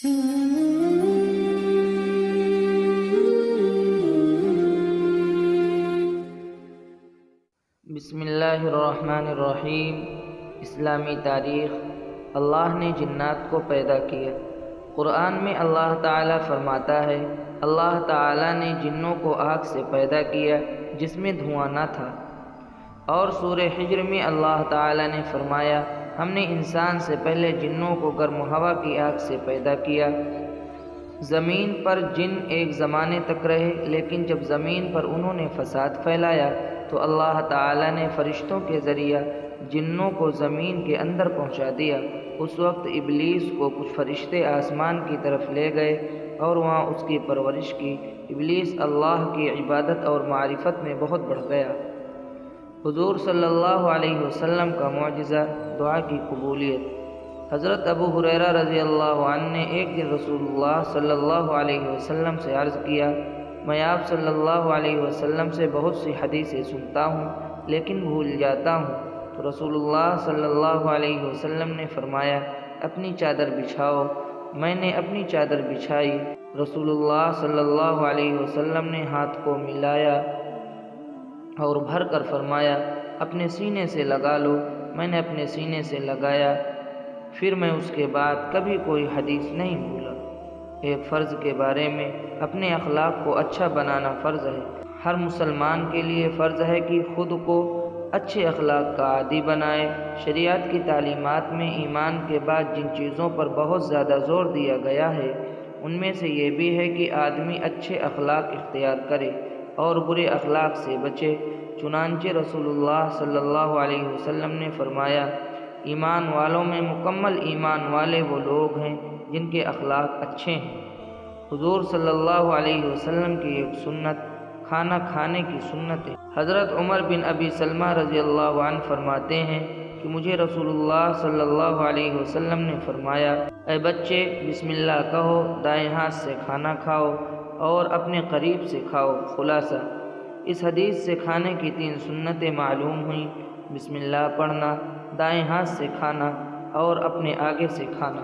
بسم اللہ الرحمن الرحیم۔ اسلامی تاریخ۔ اللہ نے جنات کو پیدا کیا۔ قرآن میں اللہ تعالیٰ فرماتا ہے، اللہ تعالیٰ نے جنوں کو آگ سے پیدا کیا جس میں دھواں نہ تھا۔ اور سورہ حجر میں اللہ تعالیٰ نے فرمایا، ہم نے انسان سے پہلے جنوں کو گرم ہوا کی آگ سے پیدا کیا۔ زمین پر جن ایک زمانے تک رہے، لیکن جب زمین پر انہوں نے فساد پھیلایا تو اللہ تعالیٰ نے فرشتوں کے ذریعہ جنوں کو زمین کے اندر پہنچا دیا۔ اس وقت ابلیس کو کچھ فرشتے آسمان کی طرف لے گئے اور وہاں اس کی پرورش کی۔ ابلیس اللہ کی عبادت اور معرفت میں بہت بڑھ گیا۔ حضور صلی اللہ علیہ وسلم کا معجزہ، دعا کی قبولیت۔ حضرت ابو ہریرہ رضی اللہ عنہ نے ایک دن رسول اللہ صلی اللہ علیہ وسلم سے عرض کیا، میں آپ صلی اللہ علیہ وسلم سے بہت سی حدیثیں سنتا ہوں لیکن بھول جاتا ہوں۔ تو رسول اللہ صلی اللہ علیہ وسلم نے فرمایا، اپنی چادر بچھاؤ۔ میں نے اپنی چادر بچھائی۔ رسول اللہ صلی اللہ علیہ وسلم نے ہاتھ کو ملایا اور بھر کر فرمایا، اپنے سینے سے لگا لو۔ میں نے اپنے سینے سے لگایا، پھر میں اس کے بعد کبھی کوئی حدیث نہیں بھولا۔ ایک فرض کے بارے میں، اپنے اخلاق کو اچھا بنانا فرض ہے۔ ہر مسلمان کے لیے فرض ہے کہ خود کو اچھے اخلاق کا عادی بنائے۔ شریعت کی تعلیمات میں ایمان کے بعد جن چیزوں پر بہت زیادہ زور دیا گیا ہے، ان میں سے یہ بھی ہے کہ آدمی اچھے اخلاق اختیار کرے اور برے اخلاق سے بچے۔ چنانچہ رسول اللہ صلی اللہ علیہ وسلم نے فرمایا، ایمان والوں میں مکمل ایمان والے وہ لوگ ہیں جن کے اخلاق اچھے ہیں۔ حضور صلی اللہ علیہ وسلم کی ایک سنت، کھانا کھانے کی سنت ہے۔ حضرت عمر بن ابی سلمہ رضی اللہ عنہ فرماتے ہیں کہ مجھے رسول اللہ صلی اللہ علیہ وسلم نے فرمایا، اے بچے، بسم اللہ کہو، دائیں ہاتھ سے کھانا کھاؤ اور اپنے قریب سے کھاؤ۔ خلاصہ، اس حدیث سے کھانے کی 3 سنتیں معلوم ہوئیں: بسم اللہ پڑھنا، دائیں ہاتھ سے کھانا اور اپنے آگے سے کھانا۔